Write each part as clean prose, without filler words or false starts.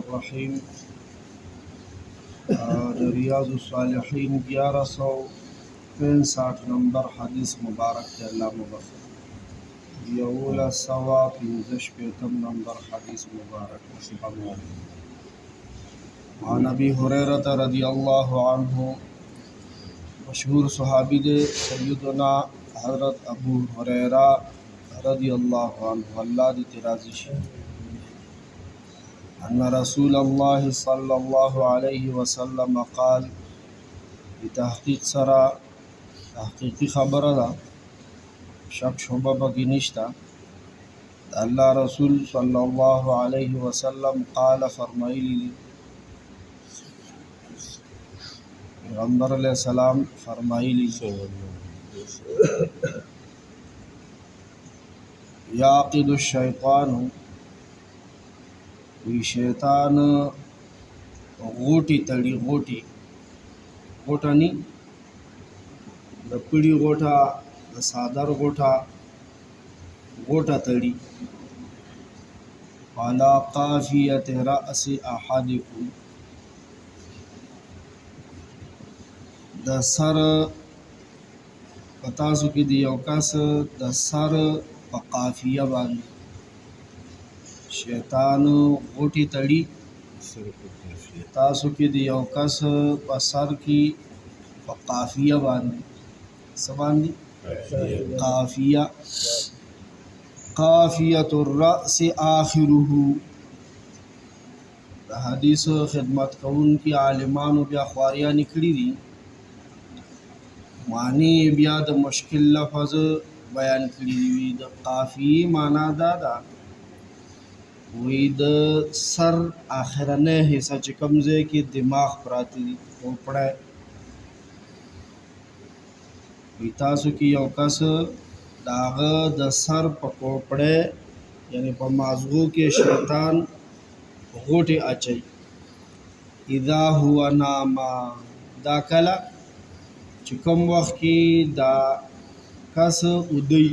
الرحیم ریاض الصالحین 1165 نمبر حدیث مبارک تے اللہ مبارک یولا سوا 15 نمبر حدیث مبارک عن ابی ہریرہ رضی اللہ عنہ مشہور صحابی دے سیدنا حضرت ابو ہریرہ رضی اللہ عنہ اللہ دی تراضی شے ان رسول اللہ صلی اللہ علیہ وسلم قال بتحقیق سرا تحقیقی خبر دا شک شبہ بکی نشتا اللہ رسول صلی اللہ علیہ وسلم قال فرمائلی پیغمبر علیہ السلام فرمائلی یعقد الشیطان وی شیطان غوٹی تڑی غوٹا نی د پڑی غوٹا د صادر غوٹا تڑی علی قافیت رأس احدکم د سر پتاسو کی دی یو کس د سر په قافیه باندې شیطان غوټی تړي تاسو کې دی یو کس په سر کې په قافیه باندې سباندې قافیه الرأس آخره د حدیث خدمت کون کی عالمانو بیا خواریا نکړي دي معنی بیا د مشکل لفظ بیان کړي دي د قافیه معنا دا ده وی د سر آخرنه حصہ چې کوم ځای کې دماغ پراته دي کوپړه وی تاسو کې یو کس داغه د سر په کوپړه یعنی په مازغو کې شیطان غوټه اچي اذا هو ناما دا کله چې کوم وخت کې دا کس ودی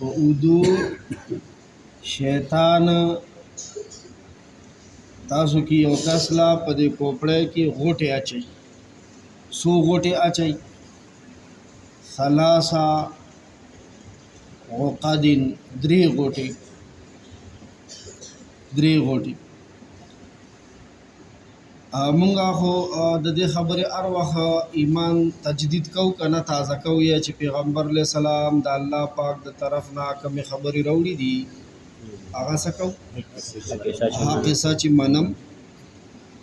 او ودو شیطان تاسو کی یو کس لا په دې کوپړې کې غوټه اچي سو غوټه اچي ثلاثه عقد درې غوټه مونږه خو د دې خبرې هر وخت ایمان تجدید کو کنه تازه کو یا چې پیغمبر علیه السلام د الله پاک د طرف نه کوم خبرې راوړي دي هغه سکو هغه سچ منم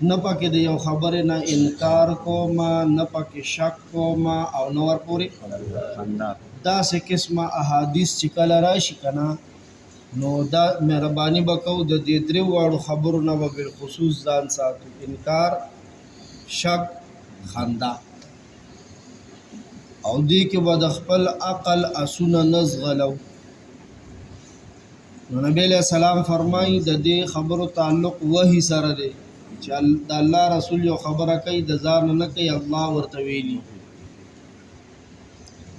نه پکې د یو خبرې نه انکار کوم نه پکې شک کوم او نور پوری دا سه قسمه احادیث چې کله راشي کنه نو دا مهرباني وکاو د دې درې واړو خبرو نه به خصوص ځان ساتو انکار شک خندا او دې کې به د خپل عقل اسونه نزغلو نو نبی علیہ السلام فرمایي د دې خبرو تعلق وحی سره دی چې د الله رسول یو خبره کوي د ځان نه کوي الله ورته ویلي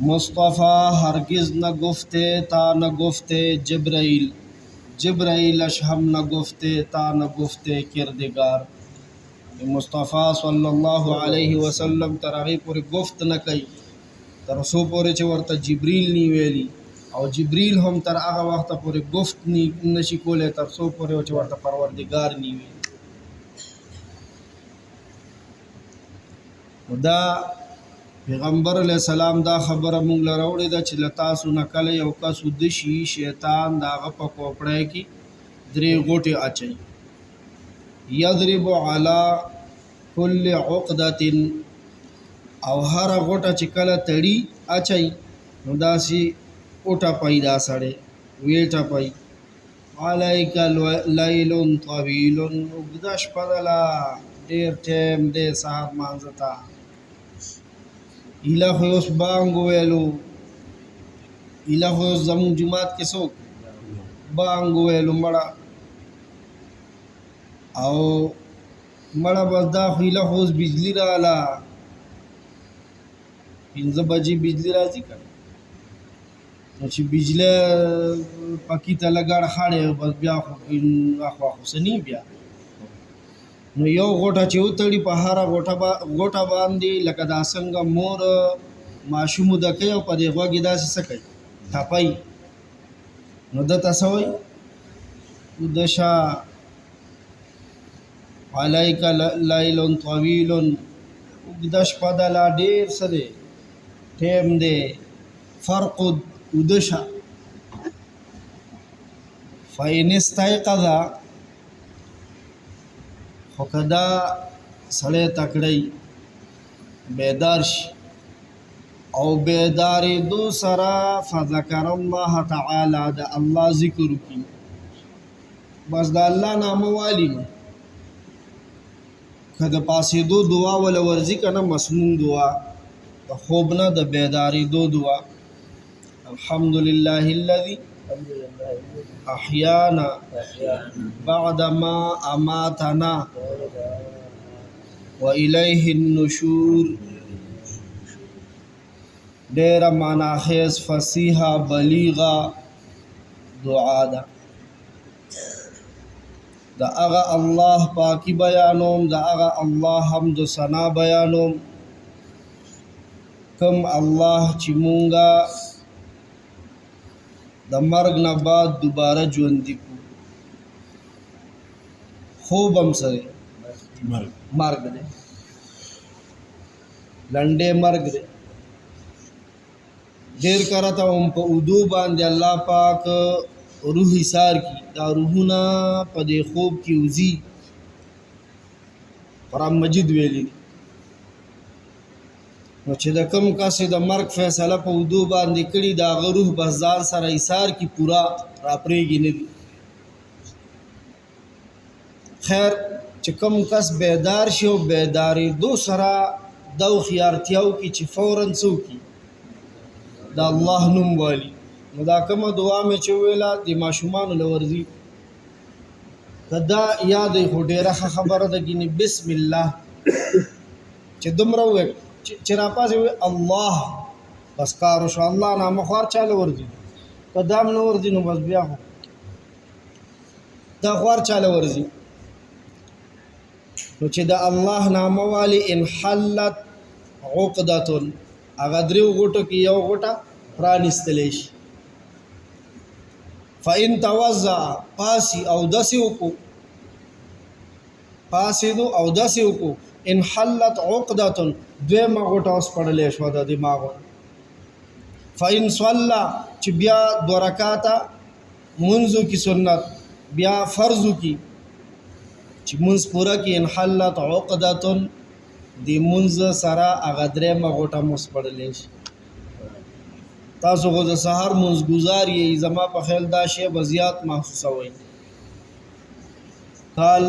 مصطفی ہرگز نہ گفتے تا نہ گفتے جبرائیل اشہم نہ گفتے تا نہ گفتے کردگار مصطفی صلی اللہ علیہ وسلم ترغی پوری گفت نہ کئی ترسو پوری چه ورته جبریل نی ویلی او جبریل هم تر هغه وخت پورې گفت نشي کوله تر څو پورې چې ورته پروردگار نی وي دا پیغمبر علیہ السلام دا خبره مونږ لراوړې ده چې لتاسو نکله یو کس د شي شیطان داغه په کوپړې کې درې غوټه اچي یضرب علی کل عقده او هر غوټه چې کله تړي اچي نو داسي اوټا پیدا سړې ویټا پای علیک لیل طویل وګداش پدلا ډیر ټیم دې سهار مانځتا اله اوس بانګ ویلو اله اوس زمو جمعات کې څوک بانګ ویلو مړه او مړه بس دا خو اله اوس بجلی رااله 5 بجې بجلی راځي کنه نو چې بجلی پکې ته لګړ خاړې بس بیا خو اخوا خو بیا نو یو غوټه چې وتړي په هره غوټه باندې لکه دا څنګه مور ماشوم د کوي او په دې غوږ داسې څه کوي تپي نو دته څه وایي ودشا علیک لیل طویل اوږده شپه ده لا ډېر څه دی ټیم دی فرقد ودشا فإن استيقظ خو که دا سړی تکړی بیدار شي او بیدارېدو سره فذکر الله تعالی د الله ذکر وکړي بس د الله نامه والي نو که د پاسېدو دعا وله ورځي که نه مسنون دعا د خوب نه د بیدارېدو دعا الحمدلله الذي احیانا بعد ما اماتنا والیه النشور ډیره معنا خیز فصیحه بلیغه دعا ده دا هغه الله پاکی بیانوم دا هغه الله حمد و ثنا بیانوم کم الله چې مونږه د مرګ نه بعد دوباره ژوندي کو خوب هم سره مرګ دی لنډې مرګ دی ډېر کرته هم په اودو باندې الله پاک روح ایثار کی دا روحونه په دې خوب کې وزي قرآن مجید ویلي نو چې د کم کسې د مرګ فیصله په اودو باندې کړي د هغه روح بس ځان سره ایثار کی پورا راپرېږي نه دي خیر چې کم کس بیدار شي او بیدارېدو سره دا هوښیارتیا وکړي چې فوراً څه وکړي د الله نوم والي نو دا کومه دعا مې چې وویله د ماشومانو له ورځي که دا یاد وي خو ډېره ښه خبره ده ګینې بسم الله چې دومره ووایي چې راپاسې وي الله بس کار وشو الله نامه خو هر چا له ورځي که دا هم نه ورځي نو بس بیا خو دا خو هر چا له ورځي نو چې د الله نامه والي انحلت عقدتن هغه دریو غوټو کې یو غوټه پرانیستلی شي فإن توضأ پاسي او داسې وکړو پاسېدو او داسې وکړو انحلت عقدتن دویمه غوټه اوس پړلی شوه د دماغ فإن صلى چې بیا دو رکاته منځو کې سنت بیا فرضو کې چې منځ پوره کې انحلت عقدتن د منځ سره هغه درېیمه غوټه هم اوس پړلی شي تاسو خو د سهار منځ ګزار یې زما په خیال دا شی به زیات محسوسوئ کال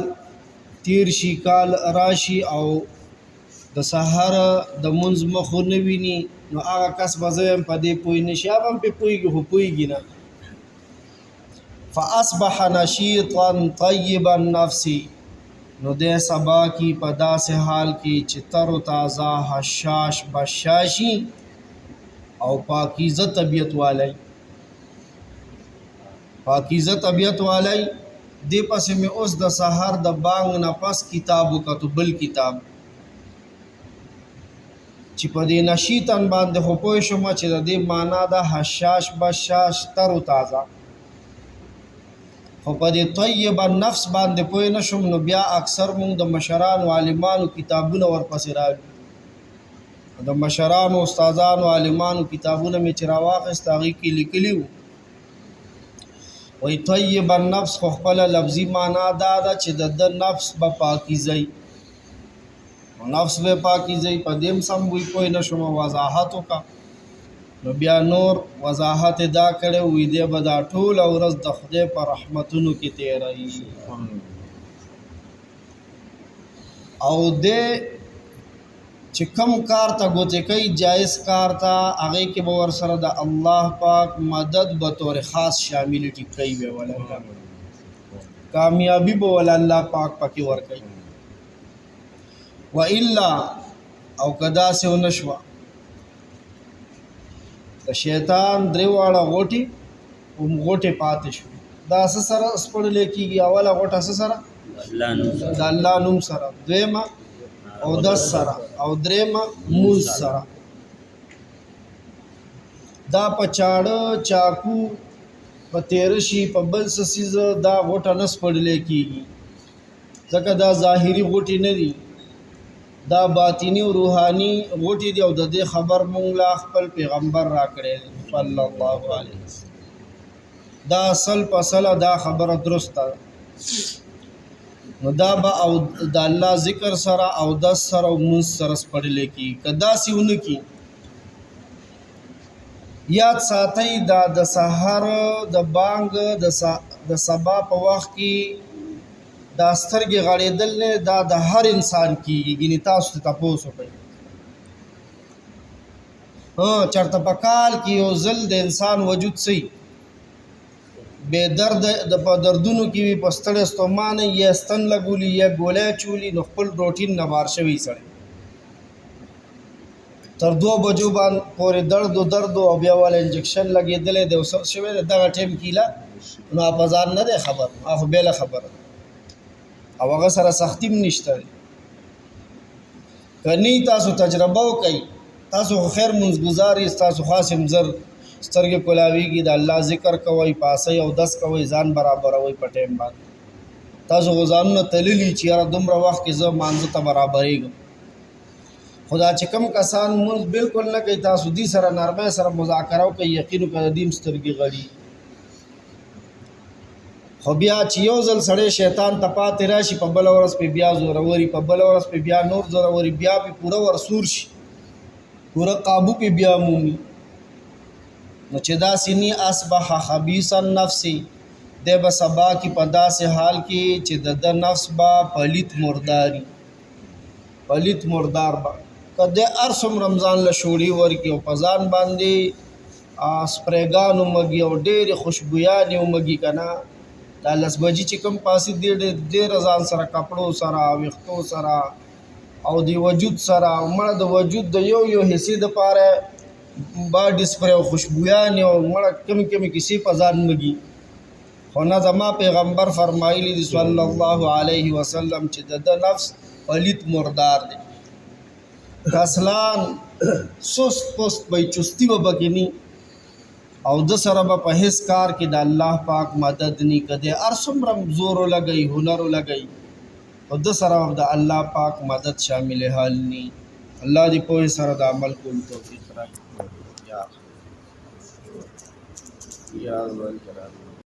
تیر شي کال راشي او د سهار د منځ مخ ونه ویني نو هغه کس به زه یم په دې پوه نه شي هغه هم پې پوهېږي خو پوهېږي نه فاصبح نشیطا طیب النفس نو دی سبا کی په داسې حال کې چې تر و تازه حشاش بشاشي او پاکیزه طبیعت والی پاکیزه طبیعت والی دی پسې مې اوس د سهار د بانګ نه پس کتاب وکتو بل کتاب چې په دې نشیطن باندې خو پوه شوم چې د دې معنا د حشاش بشاش تر و تازه خو په دې طیب النفس باندې پوه نه شوم نو بیا اکثر مونږ د مشرانو عالمانو کتابونه ورپسې راغلي د مشرانو استادانو عالمانو کتابونه مې چې راواخیست هغې کې لیکلي وو وایي طیب النفس خو خپله لفظي معنا دا ده چې د نفس به پاکیزئ نفس به پاکیزئ په دې هم سم وی پوه نه شوم وضاحت وکړه نو بیا نور وضاحت دا کړی وي دی به دا ټوله ورځ د خدای په رحمتونو کې تېروي او دی چې کم کار ته ګوتې کوي جایز کار ته هغې کې به ورسره د الله پاک مدد به طور خاص شاملټي کوي به ولا کامیابي به ولا الله پاک پکې ورکوي و الا او که داسې ونه شوه د شیطان درې واړه غوټې پاتې شو. دا څه سره سپړلی کېږي؟ اوله غوټه څه سره؟ د الله نوم سره، دویمه اودس سره، او دریمه مونځ سره. دا په چاړه چاکو په تیره شي په بل څه څیزه دا غوټه نه سپړلی کېږي، ځکه دا ظاهري غوټې نه دي، دا باطني او روحاني غوټې دي. او د دې خبر مونږ لا خپل پیغمبر راکړی دی صلی الله علیه وسلم. دا اصل پسله دا خبره درسته ده. نو دا به او د الله ذکر سره او دس سره او مونځ سره سپړلی کېږي. که داسې ونه کړي، یاد ساتئ دا د سحر د بانګ د سبا په وخت کې دا سترګې غړېدل نه، دا د هر انسان کېږي. ګینې تاسو ته تپوس وکړئ، چېرته په کال کې یو ځل د انسان وجود څه بې درد په دردونو کې وي، په ستړی ستومانه یا ستن لګولي یا ګولی چولي، نو خپل روټین نه بار شوی سړی تر 2 بجو باندې پورې درد او بیا والا انجکشن لګېدلی دی او څه شوی دی، دغه ټایم کیله نو په ځان نه دی خبر، خو بېله خبره او هغه سره سختي هم نشته دی. که نه تاسو تجربه وکئ، تاسو خو خیر منځګزار یې، تاسو خاص هم زر سترګې کولاویږي، د الله ذکر کوئ، پاسئ او دس کوئ، ځان برابروئ په ټایم باندې. تاسو خو ځانونه تللي چې یاره دومره وخت کې زه مانځه ته برابرېږم. خو دا چې کوم کسان مونځ بلکل نه کوي، تاسو دې سره نرمۍ سره مذاکره وکئ، یقین وکړه د دې هم سترګې غړي. خو بیا چې یو ځل سړی شیطان ته پاتې راشي، په بله ورځ پې بیا زوروري، په بله ورځ پې بیا نور زوروري، بیا پې پوره ورسور شي، پوره قابو پې بیا مومي. نو چې داسې نی اصبح خبیث النفس، دی به سبا کې په داسې حال کې چې د ده نفس به پلیت مرداري، پلیت مردار به که دی هر څومره رمضان له شوړي ورکړي او په ځان باندې سپریګان ومږي او ډېرې خوشبویانې ومږي که نه، دا 10 بجې چې کوم پاسې دی ډېره ځان سره کپړو سره ویښتو سره او د وجود سره، مړه د وجود د یو حصې دپاره باډي سپری او خوشبویانې او مړه کمې کیسې په ځان مږي. خو نه، زما پیغمبر فرمایلی دی صلی الله علیه وسلم چې د ده نفس پلیت مردار دی. کسلان سست پست به چستی به پکې ني او د سره به په هیڅ کار کې د الله پاک مدد ني، که دی هر څومره زور ولګوي، هنر ولګوي، او د سره د الله پاک مدد شامل حال ني. الله دې پوهې سره د عمل کولو توفیق راکړي. یا